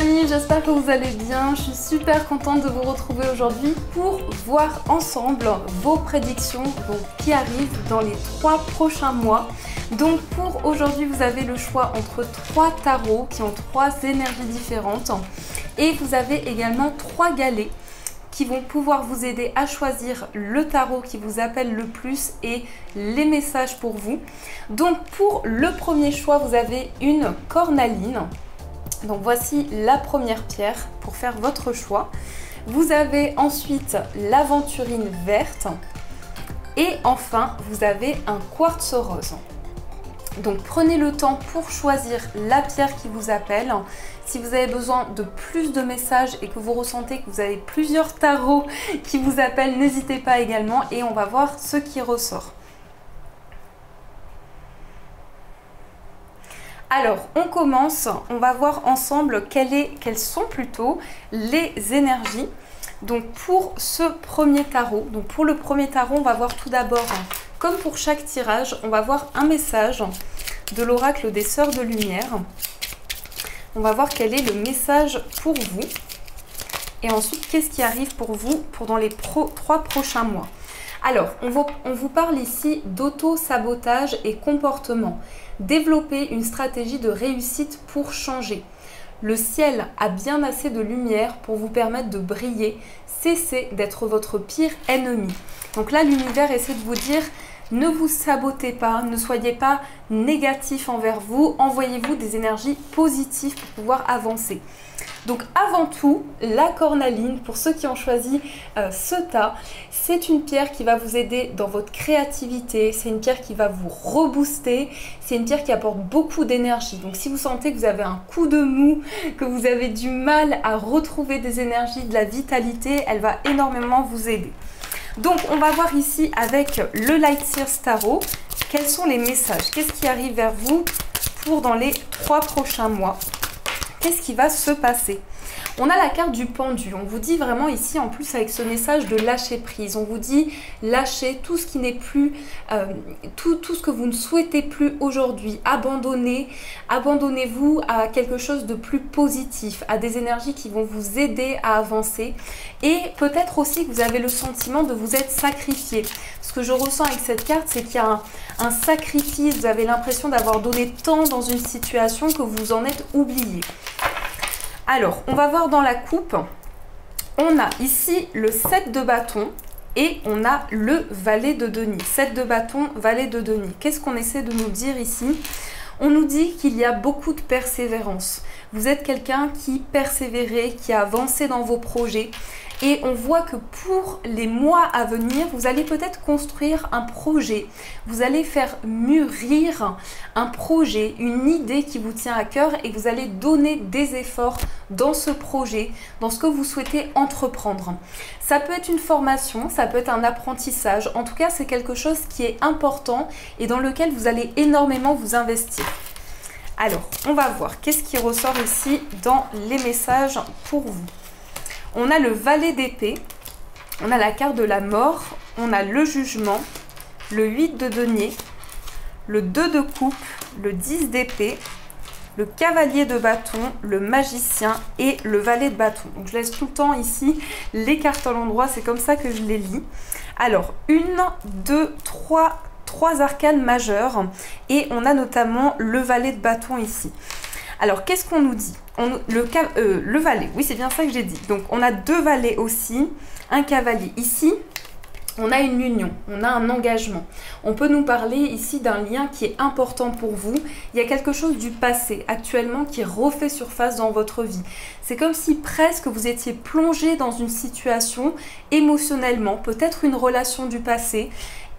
amis, j'espère que vous allez bien. Je suis super contente de vous retrouver aujourd'hui pour voir ensemble vos prédictions qui arrivent dans les 3 prochains mois. Donc pour aujourd'hui, vous avez le choix entre 3 tarots qui ont 3 énergies différentes et vous avez également 3 galets qui vont pouvoir vous aider à choisir le tarot qui vous appelle le plus et les messages pour vous. Donc pour le premier choix, vous avez une cornaline. Donc voici la première pierre pour faire votre choix. Vous avez ensuite l'aventurine verte et enfin vous avez un quartz rose. Donc prenez le temps pour choisir la pierre qui vous appelle. Si vous avez besoin de plus de messages et que vous ressentez que vous avez plusieurs tarots qui vous appellent, n'hésitez pas également et on va voir ce qui ressort. Alors, on commence, on va voir ensemble quelles sont plutôt les énergies. Donc pour ce premier tarot, pour le premier tarot, on va voir tout d'abord, comme pour chaque tirage, on va voir un message de l'oracle des Sœurs de Lumière. On va voir quel est le message pour vous. Et ensuite, qu'est-ce qui arrive pour vous dans les 3 prochains mois. Alors, on vous parle ici d'auto-sabotage et comportement. Développer une stratégie de réussite pour changer. Le ciel a bien assez de lumière pour vous permettre de briller. Cessez d'être votre pire ennemi. Donc là, l'univers essaie de vous dire, ne vous sabotez pas, ne soyez pas négatif envers vous. Envoyez-vous des énergies positives pour pouvoir avancer. Donc avant tout, la cornaline, pour ceux qui ont choisi ce tas, c'est une pierre qui va vous aider dans votre créativité, c'est une pierre qui va vous rebooster, c'est une pierre qui apporte beaucoup d'énergie. Donc si vous sentez que vous avez un coup de mou, que vous avez du mal à retrouver des énergies, de la vitalité, elle va énormément vous aider. Donc on va voir ici avec le Light Seers Tarot, quels sont les messages, qu'est-ce qui arrive vers vous pour dans les 3 prochains mois. Qu'est-ce qui va se passer? On a la carte du pendu. On vous dit vraiment ici, en plus avec ce message de lâcher prise, on vous dit lâchez tout ce qui n'est plus, tout ce que vous ne souhaitez plus aujourd'hui. Abandonnez-vous à quelque chose de plus positif, à des énergies qui vont vous aider à avancer. Et peut-être aussi que vous avez le sentiment de vous être sacrifié. Ce que je ressens avec cette carte, c'est qu'il y a un sacrifice. Vous avez l'impression d'avoir donné tant dans une situation que vous en êtes oublié. Alors, on va voir dans la coupe, on a ici le 7 de bâton et on a le valet de denier. 7 de bâton, valet de denier. Qu'est-ce qu'on essaie de nous dire ici? On nous dit qu'il y a beaucoup de persévérance. Vous êtes quelqu'un qui persévérait, qui a avancé dans vos projets. Et on voit que pour les mois à venir, vous allez peut-être construire un projet. Vous allez faire mûrir un projet, une idée qui vous tient à cœur et vous allez donner des efforts dans ce projet, dans ce que vous souhaitez entreprendre. Ça peut être une formation, ça peut être un apprentissage. En tout cas, c'est quelque chose qui est important et dans lequel vous allez énormément vous investir. Alors, on va voir qu'est-ce qui ressort ici dans les messages pour vous. On a le valet d'épée, on a la carte de la mort, on a le jugement, le 8 de denier, le 2 de coupe, le 10 d'épée, le cavalier de bâton, le magicien et le valet de bâton. Donc je laisse tout le temps ici les cartes à l'endroit, c'est comme ça que je les lis. Alors, 1, 2, 3 arcanes majeures et on a notamment le valet de bâton ici. Alors, qu'est-ce qu'on nous dit? Le valet, oui, c'est bien ça que j'ai dit. Donc, on a 2 valets aussi, un cavalier. Ici, on a une union, on a un engagement. On peut nous parler ici d'un lien qui est important pour vous. Il y a quelque chose du passé actuellement qui refait surface dans votre vie. C'est comme si presque vous étiez plongé dans une situation émotionnellement, peut-être une relation du passé.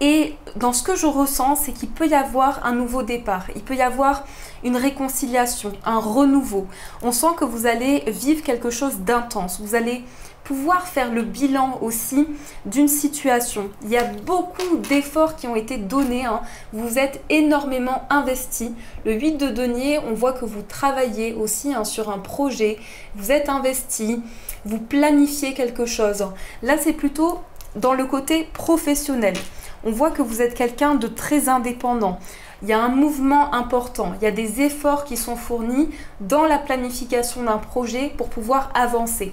Et dans ce que je ressens, c'est qu'il peut y avoir un nouveau départ. Il peut y avoir une réconciliation, un renouveau. On sent que vous allez vivre quelque chose d'intense. Vous allez pouvoir faire le bilan aussi d'une situation. Il y a beaucoup d'efforts qui ont été donnés. Vous vous êtes énormément investi. Le 8 de denier, on voit que vous travaillez aussi sur un projet. Vous êtes investi. Vous planifiez quelque chose. Là, c'est plutôt dans le côté professionnel. On voit que vous êtes quelqu'un de très indépendant. il y a un mouvement important, il y a des efforts qui sont fournis dans la planification d'un projet pour pouvoir avancer.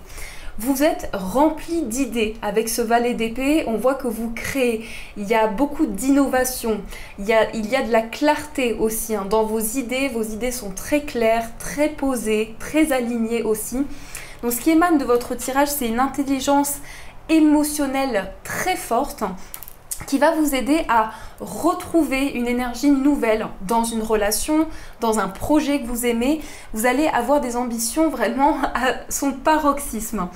Vous êtes rempli d'idées avec ce valet d'épée, on voit que vous créez, il y a beaucoup d'innovation, il y a de la clarté aussi dans vos idées sont très claires, très posées, très alignées aussi. Donc ce qui émane de votre tirage, c'est une intelligence émotionnelle très forte qui va vous aider à retrouver une énergie nouvelle dans une relation, dans un projet que vous aimez. Vous allez avoir des ambitions vraiment à son paroxysme.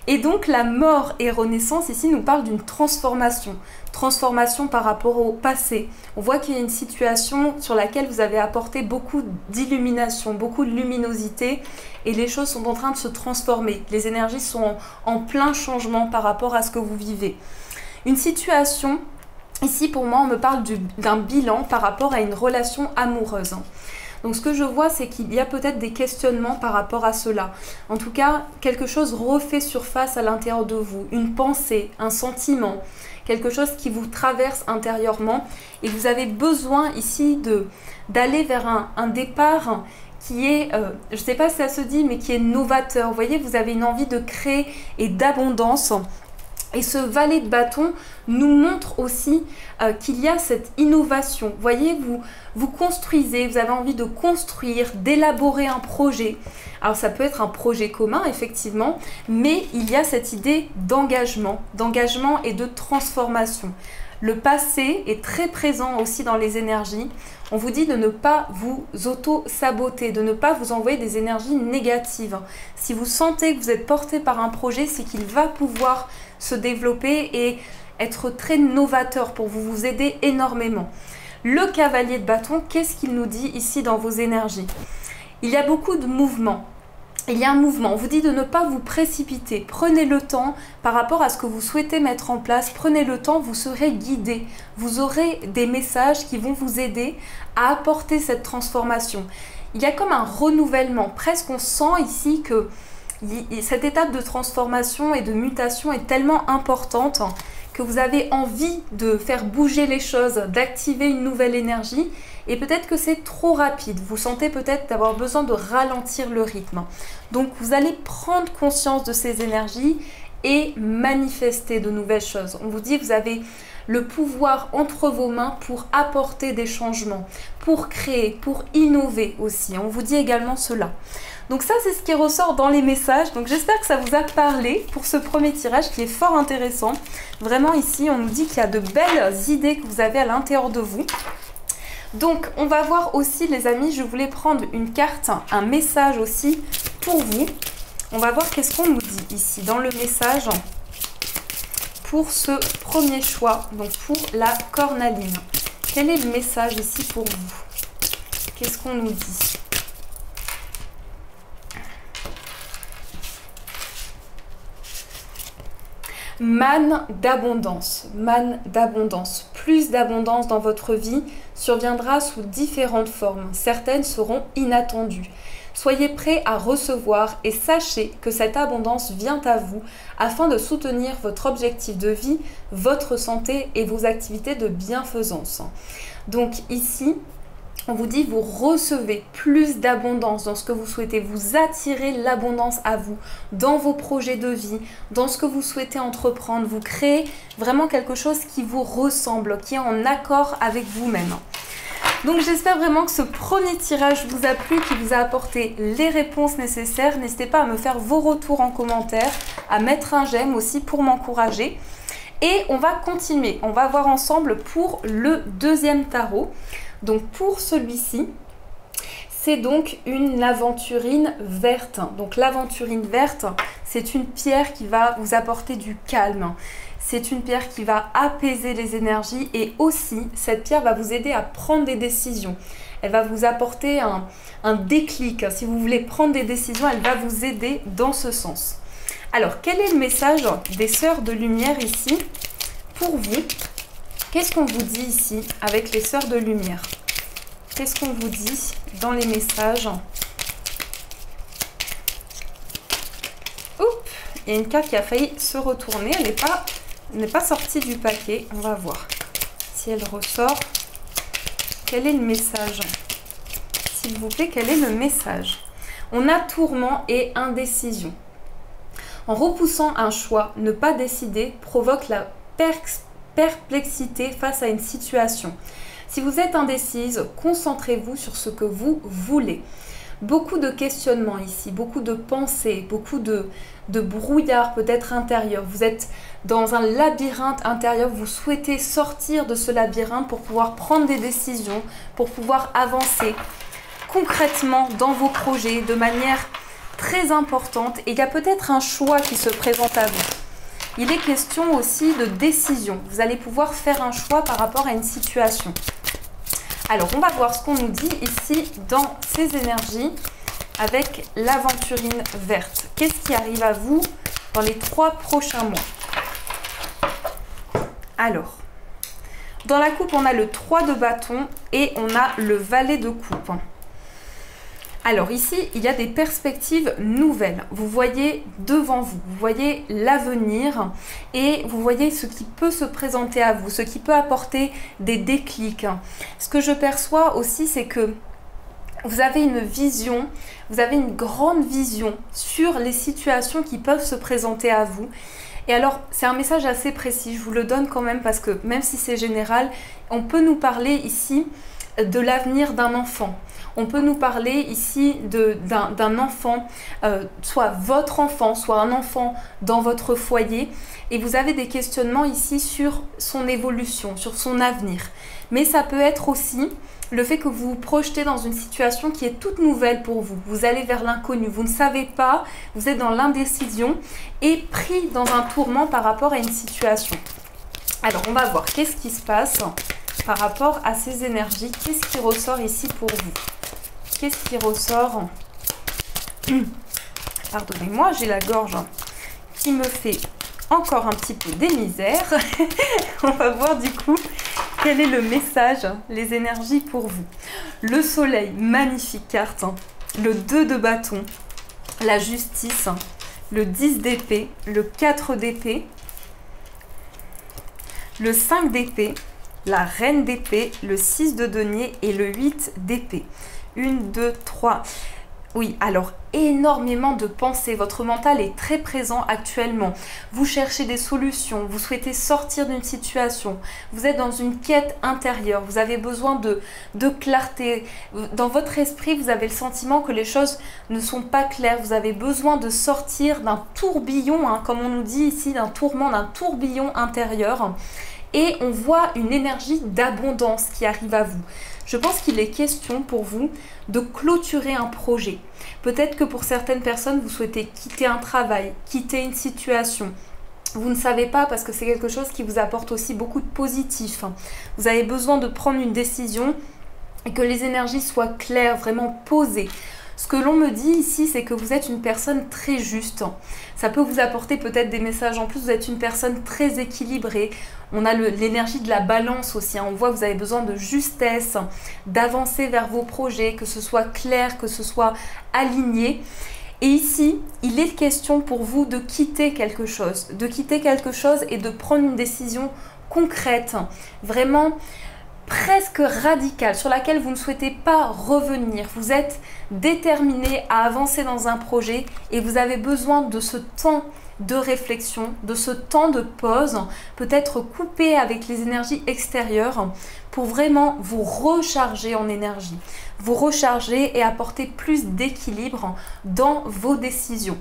Et donc la mort et renaissance ici nous parle d'une transformation. Transformation par rapport au passé. On voit qu'il y a une situation sur laquelle vous avez apporté beaucoup d'illumination, beaucoup de luminosité et les choses sont en train de se transformer. Les énergies sont en plein changement par rapport à ce que vous vivez. Une situation, ici pour moi on me parle d'un bilan par rapport à une relation amoureuse. Donc ce que je vois, c'est qu'il y a peut-être des questionnements par rapport à cela. En tout cas, quelque chose refait surface à l'intérieur de vous. Une pensée, un sentiment, quelque chose qui vous traverse intérieurement. Et vous avez besoin ici d'aller vers un départ qui est, je ne sais pas si ça se dit, mais qui est novateur. Vous voyez, vous avez une envie de créer et d'abondance. Et ce valet de bâton nous montre aussi qu'il y a cette innovation. Vous voyez, vous construisez, vous avez envie de construire, d'élaborer un projet. Alors ça peut être un projet commun, effectivement, mais il y a cette idée d'engagement et de transformation. Le passé est très présent aussi dans les énergies. On vous dit de ne pas vous auto-saboter, de ne pas vous envoyer des énergies négatives. Si vous sentez que vous êtes porté par un projet, c'est qu'il va pouvoir se développer et être très novateur pour vous aider énormément. Le cavalier de bâton, qu'est-ce qu'il nous dit ici dans vos énergies? Il y a beaucoup de mouvements. Il y a un mouvement, on vous dit de ne pas vous précipiter, prenez le temps par rapport à ce que vous souhaitez mettre en place, prenez le temps, vous serez guidé, vous aurez des messages qui vont vous aider à apporter cette transformation. Il y a comme un renouvellement, presque on sent ici que cette étape de transformation et de mutation est tellement importante que vous avez envie de faire bouger les choses, d'activer une nouvelle énergie et peut-être que c'est trop rapide. Vous sentez peut-être d'avoir besoin de ralentir le rythme. Donc vous allez prendre conscience de ces énergies et manifester de nouvelles choses. On vous dit que vous avez le pouvoir entre vos mains pour apporter des changements, pour créer, pour innover aussi. On vous dit également cela. Donc ça, c'est ce qui ressort dans les messages. Donc j'espère que ça vous a parlé pour ce premier tirage qui est fort intéressant. Vraiment ici, on nous dit qu'il y a de belles idées que vous avez à l'intérieur de vous. Donc on va voir aussi les amis, je voulais prendre une carte, un message aussi pour vous. On va voir qu'est-ce qu'on nous dit ici dans le message pour ce premier choix, donc pour la cornaline. Quel est le message ici pour vous? Qu'est-ce qu'on nous dit? Manne d'abondance, plus d'abondance dans votre vie surviendra sous différentes formes, certaines seront inattendues. Soyez prêts à recevoir et sachez que cette abondance vient à vous afin de soutenir votre objectif de vie, votre santé et vos activités de bienfaisance. Donc ici, on vous dit, vous recevez plus d'abondance dans ce que vous souhaitez, vous attirez l'abondance à vous, dans vos projets de vie, dans ce que vous souhaitez entreprendre, vous créez vraiment quelque chose qui vous ressemble, qui est en accord avec vous-même. Donc j'espère vraiment que ce premier tirage vous a plu, qu'il vous a apporté les réponses nécessaires. N'hésitez pas à me faire vos retours en commentaire, à mettre un j'aime aussi pour m'encourager. Et on va continuer, on va voir ensemble pour le deuxième tarot. Donc pour celui-ci, c'est donc une aventurine verte. Donc l'aventurine verte, c'est une pierre qui va vous apporter du calme. C'est une pierre qui va apaiser les énergies et aussi, cette pierre va vous aider à prendre des décisions. Elle va vous apporter un déclic. Si vous voulez prendre des décisions, elle va vous aider dans ce sens. Alors, quel est le message des sœurs de lumière ici pour vous? Qu'est-ce qu'on vous dit ici avec les sœurs de lumière? Qu'est-ce qu'on vous dit dans les messages? Oups, il y a une carte qui a failli se retourner. Elle n'est pas sortie du paquet. On va voir si elle ressort. Quel est le message? S'il vous plaît, quel est le message? On a tourment et indécision. En repoussant un choix, ne pas décider provoque la perplexité face à une situation. Si vous êtes indécise, concentrez-vous sur ce que vous voulez. Beaucoup de questionnements ici, beaucoup de pensées, beaucoup de brouillard peut-être intérieur. Vous êtes dans un labyrinthe intérieur, vous souhaitez sortir de ce labyrinthe pour pouvoir prendre des décisions, pour pouvoir avancer concrètement dans vos projets de manière très importante. Et il y a peut-être un choix qui se présente à vous. Il est question aussi de décision. Vous allez pouvoir faire un choix par rapport à une situation. Alors, on va voir ce qu'on nous dit ici dans ces énergies avec l'aventurine verte. Qu'est-ce qui arrive à vous dans les 3 prochains mois? Alors, dans la coupe, on a le 3 de bâton et on a le valet de coupe. Alors ici, il y a des perspectives nouvelles. Vous voyez devant vous, vous voyez l'avenir et vous voyez ce qui peut se présenter à vous, ce qui peut apporter des déclics. Ce que je perçois aussi, c'est que vous avez une vision, vous avez une grande vision sur les situations qui peuvent se présenter à vous. Et alors, c'est un message assez précis, je vous le donne quand même parce que même si c'est général, on peut nous parler ici de l'avenir d'un enfant. On peut nous parler ici d'un enfant, soit votre enfant, soit un enfant dans votre foyer. Et vous avez des questionnements ici sur son évolution, sur son avenir. Mais ça peut être aussi le fait que vous vous projetez dans une situation qui est toute nouvelle pour vous. Vous allez vers l'inconnu, vous ne savez pas, vous êtes dans l'indécision et pris dans un tourment par rapport à une situation. Alors, on va voir qu'est-ce qui se passe par rapport à ces énergies. Qu'est-ce qui ressort ici pour vous? Qu'est-ce qui ressort? Pardonnez-moi, j'ai la gorge qui me fait encore un petit peu des misères. On va voir du coup quel est le message, les énergies pour vous. Le soleil, magnifique carte. Le 2 de bâton, la justice, le 10 d'épée, le 4 d'épée, le 5 d'épée, la reine d'épée, le 6 de denier et le 8 d'épée. 1, 2, 3. Oui, alors énormément de pensées. Votre mental est très présent actuellement. Vous cherchez des solutions, vous souhaitez sortir d'une situation. Vous êtes dans une quête intérieure, vous avez besoin de clarté. Dans votre esprit, vous avez le sentiment que les choses ne sont pas claires. Vous avez besoin de sortir d'un tourbillon, comme on nous dit ici, d'un tourment, d'un tourbillon intérieur. Et on voit une énergie d'abondance qui arrive à vous. Je pense qu'il est question pour vous de clôturer un projet. Peut-être que pour certaines personnes, vous souhaitez quitter un travail, quitter une situation. Vous ne savez pas parce que c'est quelque chose qui vous apporte aussi beaucoup de positif. Vous avez besoin de prendre une décision et que les énergies soient claires, vraiment posées. Ce que l'on me dit ici, c'est que vous êtes une personne très juste. Ça peut vous apporter peut-être des messages en plus. Vous êtes une personne très équilibrée. On a l'énergie de la balance aussi. On voit que vous avez besoin de justesse, d'avancer vers vos projets, que ce soit clair, que ce soit aligné. Et ici, il est question pour vous de quitter quelque chose. De quitter quelque chose et de prendre une décision concrète. Vraiment presque radicale, sur laquelle vous ne souhaitez pas revenir. Vous êtes déterminé à avancer dans un projet et vous avez besoin de ce temps de réflexion, de ce temps de pause, peut-être coupé avec les énergies extérieures pour vraiment vous recharger en énergie, vous recharger et apporter plus d'équilibre dans vos décisions.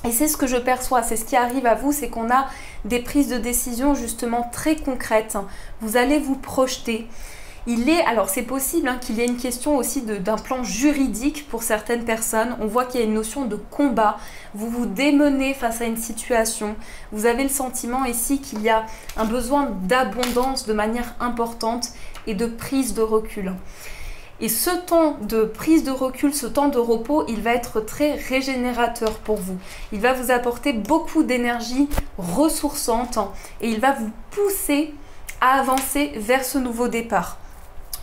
Et c'est ce que je perçois, c'est ce qui arrive à vous, c'est qu'on a des prises de décision justement très concrètes. Vous allez vous projeter. Alors c'est possible qu'il y ait une question aussi d'un plan juridique pour certaines personnes. On voit qu'il y a une notion de combat. Vous vous démenez face à une situation. Vous avez le sentiment ici qu'il y a un besoin d'abondance de manière importante et de prise de recul. Et ce temps de prise de recul, ce temps de repos, il va être très régénérateur pour vous. Il va vous apporter beaucoup d'énergie ressourçante et il va vous pousser à avancer vers ce nouveau départ.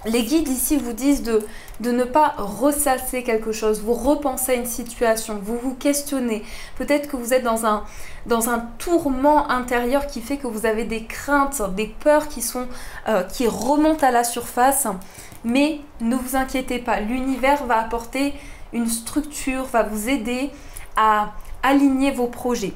Les guides ici vous disent de ne pas ressasser quelque chose, vous repensez à une situation, vous vous questionnez. Peut-être que vous êtes dans un tourment intérieur qui fait que vous avez des craintes, des peurs qui remontent à la surface. Mais ne vous inquiétez pas, l'univers va apporter une structure, va vous aider à aligner vos projets.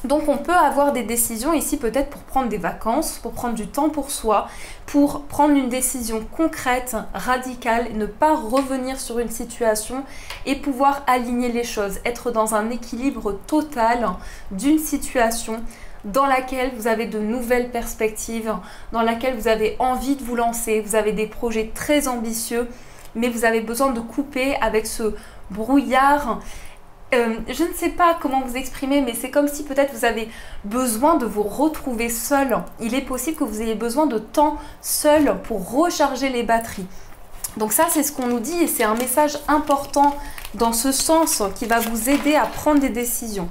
Donc on peut avoir des décisions ici peut-être pour prendre des vacances, pour prendre du temps pour soi, pour prendre une décision concrète, radicale, ne pas revenir sur une situation et pouvoir aligner les choses, être dans un équilibre total d'une situation dans laquelle vous avez de nouvelles perspectives, dans laquelle vous avez envie de vous lancer, vous avez des projets très ambitieux, mais vous avez besoin de couper avec ce brouillard. Je ne sais pas comment vous exprimer, mais c'est comme si peut-être vous avez besoin de vous retrouver seul. Il est possible que vous ayez besoin de temps seul pour recharger les batteries. Donc ça, c'est ce qu'on nous dit et c'est un message important dans ce sens qui va vous aider à prendre des décisions.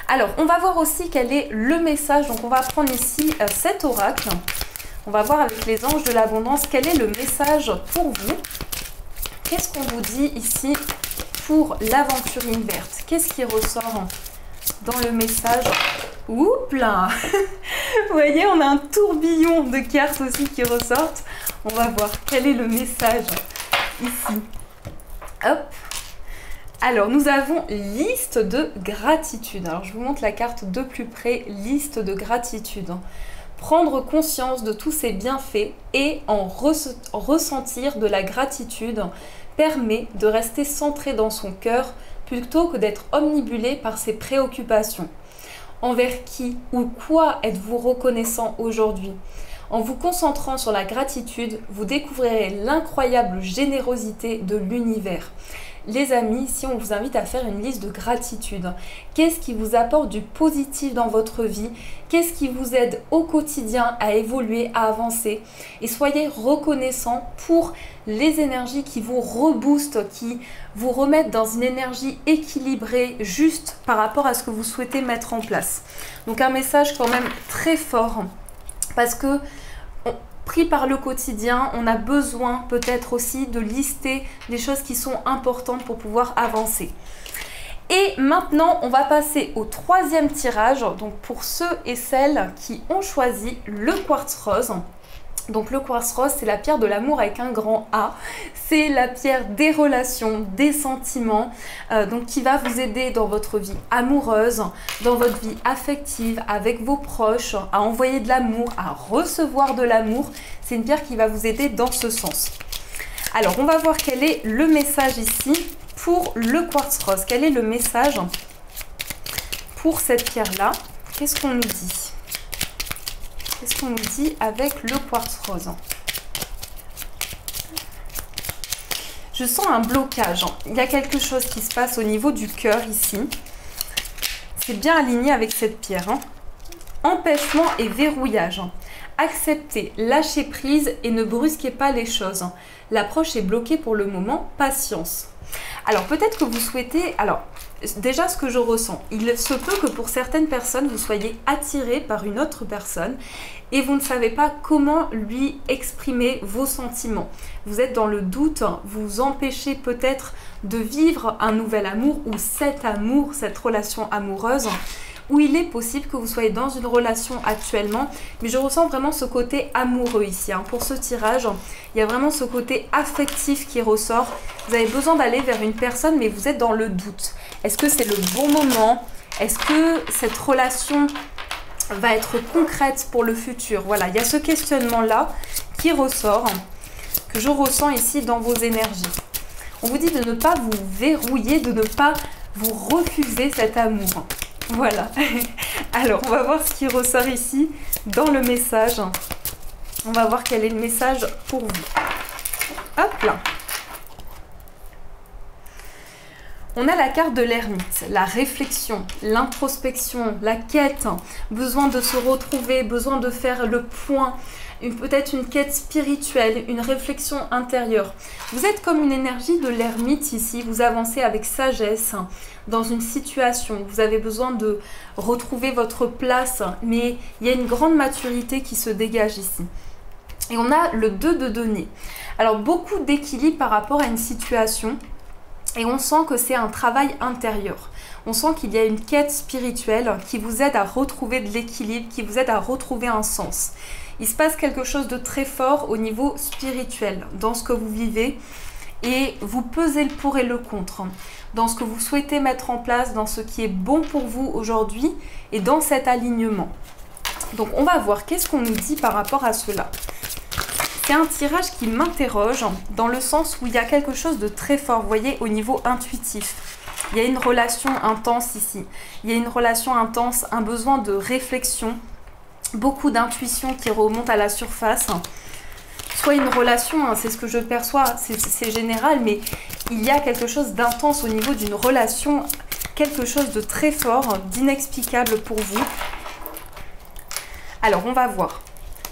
Alors, on va voir aussi quel est le message. Donc, on va prendre ici cet oracle. On va voir avec les anges de l'abondance quel est le message pour vous. Qu'est-ce qu'on vous dit ici pour l'aventurine verte? Qu'est-ce qui ressort dans le message? Oups là. Vous voyez, on a un tourbillon de cartes aussi qui ressortent. On va voir quel est le message ici. Hop. Alors, nous avons liste de gratitude. Alors, je vous montre la carte de plus près, liste de gratitude. Prendre conscience de tous ces bienfaits et en ressentir de la gratitude permet de rester centré dans son cœur plutôt que d'être omnibulé par ses préoccupations. Envers qui ou quoi êtes-vous reconnaissant aujourd'hui? En vous concentrant sur la gratitude, vous découvrirez l'incroyable générosité de l'univers. Les amis, ici on vous invite à faire une liste de gratitude. Qu'est-ce qui vous apporte du positif dans votre vie? Qu'est-ce qui vous aide au quotidien à évoluer, à avancer? Et soyez reconnaissants pour les énergies qui vous reboostent, qui vous remettent dans une énergie équilibrée, juste par rapport à ce que vous souhaitez mettre en place. Donc un message quand même très fort parce que pris par le quotidien, on a besoin peut-être aussi de lister les choses qui sont importantes pour pouvoir avancer. Et maintenant, on va passer au troisième tirage. Donc pour ceux et celles qui ont choisi le quartz rose. Donc le quartz rose, c'est la pierre de l'amour avec un grand A. C'est la pierre des relations, des sentiments, donc qui va vous aider dans votre vie amoureuse, dans votre vie affective, avec vos proches, à envoyer de l'amour, à recevoir de l'amour. C'est une pierre qui va vous aider dans ce sens. Alors, on va voir quel est le message ici pour le quartz rose. Quel est le message pour cette pierre-là? Qu'est-ce qu'on nous dit? Qu'est-ce qu'on nous dit avec le quartz rose? Je sens un blocage. Il y a quelque chose qui se passe au niveau du cœur ici. C'est bien aligné avec cette pierre. Empêchement et verrouillage. Acceptez, lâchez prise et ne brusquez pas les choses. L'approche est bloquée pour le moment. Patience. Alors peut-être que vous souhaitez... Alors déjà ce que je ressens, il se peut que pour certaines personnes vous soyez attiré par une autre personne et vous ne savez pas comment lui exprimer vos sentiments. Vous êtes dans le doute, vous empêchez peut-être de vivre un nouvel amour ou cet amour, cette relation amoureuse, où il est possible que vous soyez dans une relation actuellement, mais je ressens vraiment ce côté amoureux ici. Pour ce tirage, il y a vraiment ce côté affectif qui ressort. Vous avez besoin d'aller vers une personne, mais vous êtes dans le doute. Est-ce que c'est le bon moment? Est-ce que cette relation va être concrète pour le futur? Voilà, il y a ce questionnement-là qui ressort, que je ressens ici dans vos énergies. On vous dit de ne pas vous verrouiller, de ne pas vous refuser cet amour. Voilà. Alors, on va voir ce qui ressort ici dans le message. On va voir quel est le message pour vous. Hop là. On a la carte de l'ermite, la réflexion, l'introspection, la quête, besoin de se retrouver, besoin de faire le point, peut-être une quête spirituelle, une réflexion intérieure. Vous êtes comme une énergie de l'ermite ici, vous avancez avec sagesse dans une situation, vous avez besoin de retrouver votre place, mais il y a une grande maturité qui se dégage ici. Et on a le 2 de denier. Alors beaucoup d'équilibre par rapport à une situation et on sent que c'est un travail intérieur. On sent qu'il y a une quête spirituelle qui vous aide à retrouver de l'équilibre, qui vous aide à retrouver un sens. Il se passe quelque chose de très fort au niveau spirituel dans ce que vous vivez et vous pesez le pour et le contre dans ce que vous souhaitez mettre en place, dans ce qui est bon pour vous aujourd'hui et dans cet alignement. Donc on va voir qu'est-ce qu'on nous dit par rapport à cela. C'est un tirage qui m'interroge dans le sens où il y a quelque chose de très fort, vous voyez, au niveau intuitif. Il y a une relation intense ici. Il y a une relation intense, un besoin de réflexion, beaucoup d'intuition qui remonte à la surface. Soit une relation, hein, c'est ce que je perçois, c'est général, mais il y a quelque chose d'intense au niveau d'une relation, quelque chose de très fort, d'inexplicable pour vous. Alors, on va voir.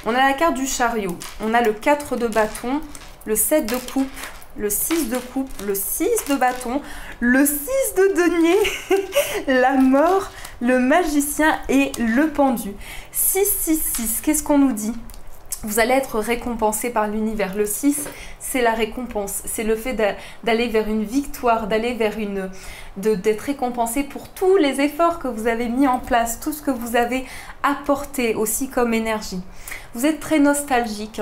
On a la carte du chariot, on a le 4 de bâton, le 7 de coupe, le 6 de coupe, le 6 de bâton, le 6 de denier, la mort, le magicien et le pendu. 6, 6, 6, qu'est-ce qu'on nous dit? Vous allez être récompensé par l'univers. Le 6, c'est la récompense. C'est le fait d'aller vers une victoire, d'aller vers d'être récompensé pour tous les efforts que vous avez mis en place, tout ce que vous avez apporté aussi comme énergie. Vous êtes très nostalgique.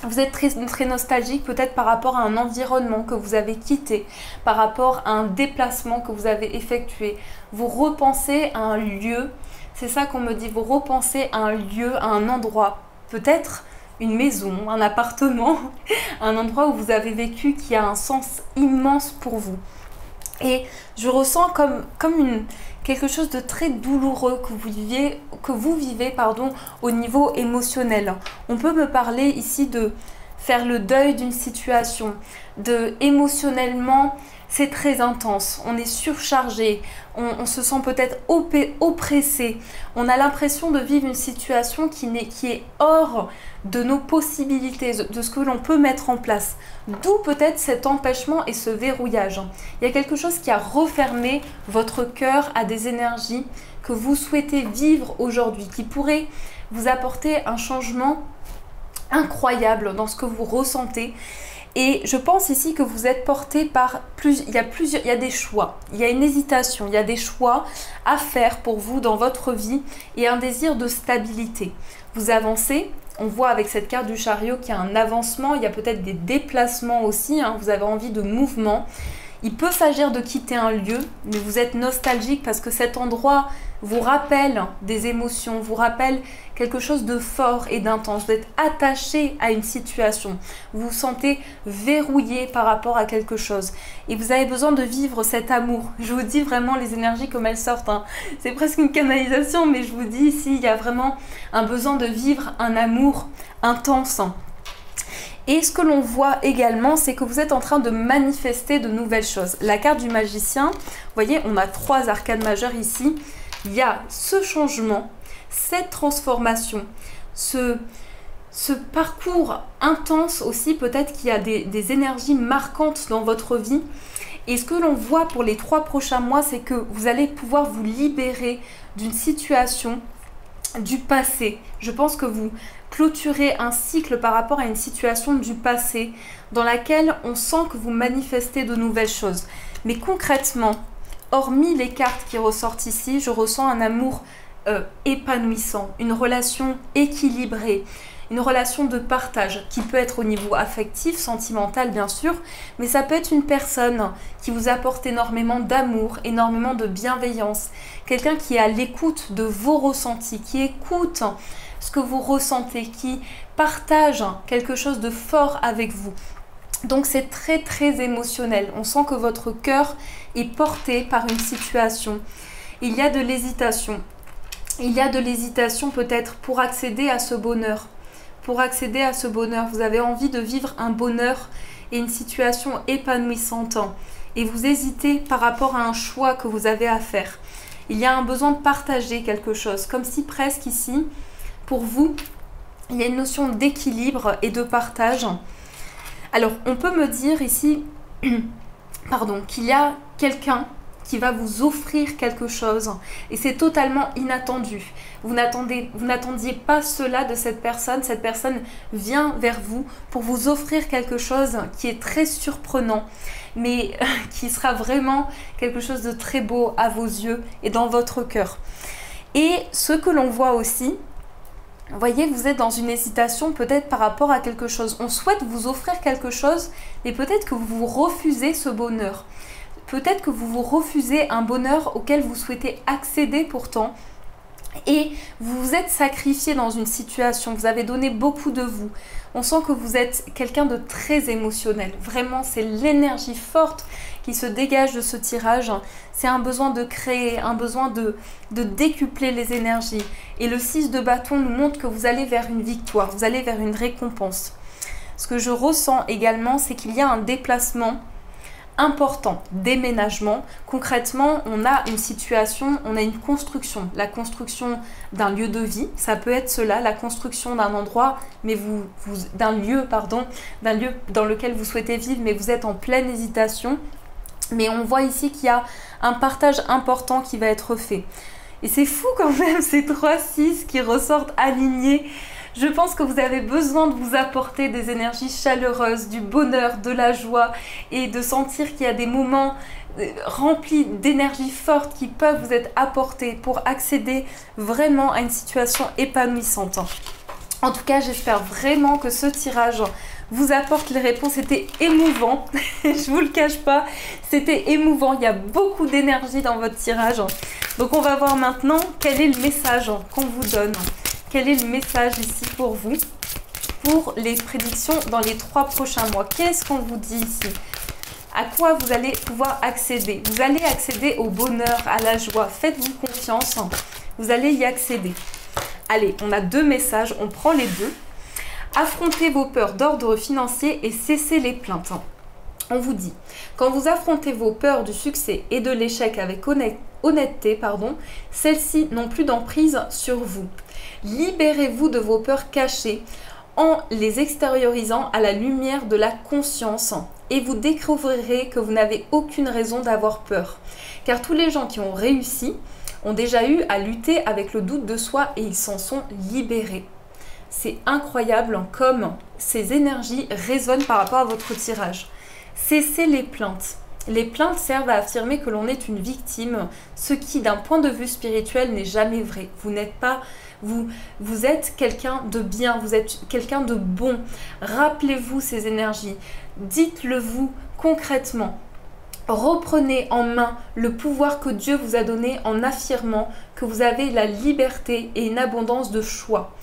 Vous êtes très nostalgique peut-être par rapport à un environnement que vous avez quitté, par rapport à un déplacement que vous avez effectué. Vous repensez à un lieu, c'est ça qu'on me dit, vous repensez à un lieu, à un endroit. Peut-être une maison, un appartement, un endroit où vous avez vécu qui a un sens immense pour vous. Et je ressens comme quelque chose de très douloureux que vous vivez au niveau émotionnel. On peut me parler ici de faire le deuil d'une situation, émotionnellement, c'est très intense, on est surchargé, on se sent peut-être oppressé, on a l'impression de vivre une situation qui est hors de nos possibilités, de ce que l'on peut mettre en place. D'où peut-être cet empêchement et ce verrouillage. Il y a quelque chose qui a refermé votre cœur à des énergies que vous souhaitez vivre aujourd'hui, qui pourrait vous apporter un changement incroyable dans ce que vous ressentez. Et je pense ici que vous êtes porté par il y a des choix, il y a une hésitation, il y a des choix à faire pour vous dans votre vie et un désir de stabilité. Vous avancez, on voit avec cette carte du chariot qu'il y a un avancement, il y a peut-être des déplacements aussi, hein, vous avez envie de mouvement. Il peut s'agir de quitter un lieu, mais vous êtes nostalgique parce que cet endroit vous rappelle des émotions, vous rappelle quelque chose de fort et d'intense. Vous êtes attaché à une situation, vous vous sentez verrouillé par rapport à quelque chose. Et vous avez besoin de vivre cet amour. Je vous dis vraiment les énergies comme elles sortent, hein. C'est presque une canalisation, mais je vous dis ici, il y a vraiment un besoin de vivre un amour intense. Et ce que l'on voit également, c'est que vous êtes en train de manifester de nouvelles choses. La carte du magicien, vous voyez, on a 3 arcanes majeures ici. Il y a ce changement, cette transformation, ce parcours intense aussi. Peut-être qu'il y a des énergies marquantes dans votre vie. Et ce que l'on voit pour les 3 prochains mois, c'est que vous allez pouvoir vous libérer d'une situation du passé. Je pense que vous clôturez un cycle par rapport à une situation du passé dans laquelle on sent que vous manifestez de nouvelles choses. Mais concrètement, hormis les cartes qui ressortent ici, je ressens un amour épanouissant, une relation équilibrée, une relation de partage qui peut être au niveau affectif, sentimental bien sûr, mais ça peut être une personne qui vous apporte énormément d'amour, énormément de bienveillance, quelqu'un qui est à l'écoute de vos ressentis, qui écoute ce que vous ressentez, qui partage quelque chose de fort avec vous. Donc c'est très très émotionnel, on sent que votre cœur est porté par une situation. Il y a de l'hésitation. Il y a de l'hésitation peut-être pour accéder à ce bonheur. Pour accéder à ce bonheur, vous avez envie de vivre un bonheur et une situation épanouissante. Et vous hésitez par rapport à un choix que vous avez à faire. Il y a un besoin de partager quelque chose, comme si presque ici, pour vous, il y a une notion d'équilibre et de partage. Alors, on peut me dire ici, pardon, qu'il y a quelqu'un qui va vous offrir quelque chose. Et c'est totalement inattendu. Vous n'attendiez pas cela de cette personne. Cette personne vient vers vous pour vous offrir quelque chose qui est très surprenant, mais qui sera vraiment quelque chose de très beau à vos yeux et dans votre cœur. Et ce que l'on voit aussi, vous voyez, vous êtes dans une hésitation peut-être par rapport à quelque chose. On souhaite vous offrir quelque chose, mais peut-être que vous refusez ce bonheur. Peut-être que vous refusez un bonheur auquel vous souhaitez accéder pourtant. Et vous vous êtes sacrifié dans une situation, vous avez donné beaucoup de vous. On sent que vous êtes quelqu'un de très émotionnel. Vraiment, c'est l'énergie forte qui se dégage de ce tirage. C'est un besoin de créer, un besoin de décupler les énergies. Et le 6 de bâton nous montre que vous allez vers une victoire, vous allez vers une récompense. Ce que je ressens également, c'est qu'il y a un déplacement important, déménagement. Concrètement, on a une situation, on a une construction, la construction d'un lieu de vie, ça peut être cela, la construction d'un endroit, mais d'un lieu dans lequel vous souhaitez vivre, mais vous êtes en pleine hésitation. Mais on voit ici qu'il y a un partage important qui va être fait. Et c'est fou quand même, ces 3-6 qui ressortent alignés. Je pense que vous avez besoin de vous apporter des énergies chaleureuses, du bonheur, de la joie et de sentir qu'il y a des moments remplis d'énergie forte qui peuvent vous être apportés pour accéder vraiment à une situation épanouissante. En tout cas, j'espère vraiment que ce tirage vous apporte les réponses. C'était émouvant, je vous le cache pas, c'était émouvant. Il y a beaucoup d'énergie dans votre tirage. Donc on va voir maintenant quel est le message qu'on vous donne. Quel est le message ici pour vous, pour les prédictions dans les 3 prochains mois? Qu'est-ce qu'on vous dit ici? À quoi vous allez pouvoir accéder? Vous allez accéder au bonheur, à la joie. Faites-vous confiance, vous allez y accéder. Allez, on a 2 messages, on prend les 2. Affrontez vos peurs d'ordre financier et cessez les plaintes. On vous dit, quand vous affrontez vos peurs du succès et de l'échec avec honnêteté, celles-ci n'ont plus d'emprise sur vous. Libérez-vous de vos peurs cachées en les extériorisant à la lumière de la conscience et vous découvrirez que vous n'avez aucune raison d'avoir peur. Car tous les gens qui ont réussi ont déjà eu à lutter avec le doute de soi et ils s'en sont libérés. C'est incroyable comme ces énergies résonnent par rapport à votre tirage. Cessez les plaintes. Les plaintes servent à affirmer que l'on est une victime, ce qui d'un point de vue spirituel n'est jamais vrai. Vous n'êtes pas, vous êtes quelqu'un de bien, vous êtes quelqu'un de bon. Rappelez-vous ces énergies, dites-le vous concrètement. Reprenez en main le pouvoir que Dieu vous a donné en affirmant que vous avez la liberté et une abondance de choix.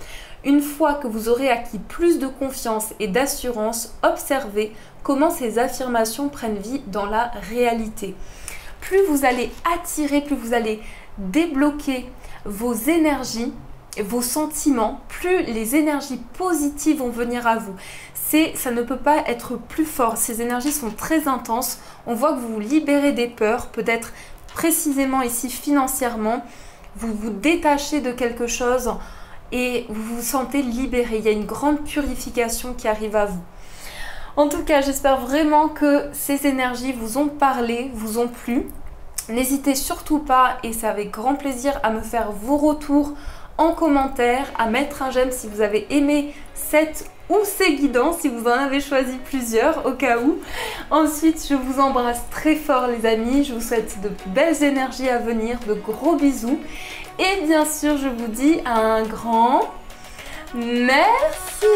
Une fois que vous aurez acquis plus de confiance et d'assurance, observez comment ces affirmations prennent vie dans la réalité. Plus vous allez attirer, plus vous allez débloquer vos énergies, vos sentiments, plus les énergies positives vont venir à vous. Ça ne peut pas être plus fort. Ces énergies sont très intenses. On voit que vous vous libérez des peurs, peut-être précisément ici financièrement. Vous vous détachez de quelque chose et vous vous sentez libéré. Il y a une grande purification qui arrive à vous. En tout cas, j'espère vraiment que ces énergies vous ont parlé, vous ont plu. N'hésitez surtout pas, et c'est avec grand plaisir, à me faire vos retours en commentaire, à mettre un j'aime si vous avez aimé cette ou ces guidances, si vous en avez choisi plusieurs au cas où. Ensuite, je vous embrasse très fort les amis, je vous souhaite de belles énergies à venir, de gros bisous. Et bien sûr, je vous dis un grand merci.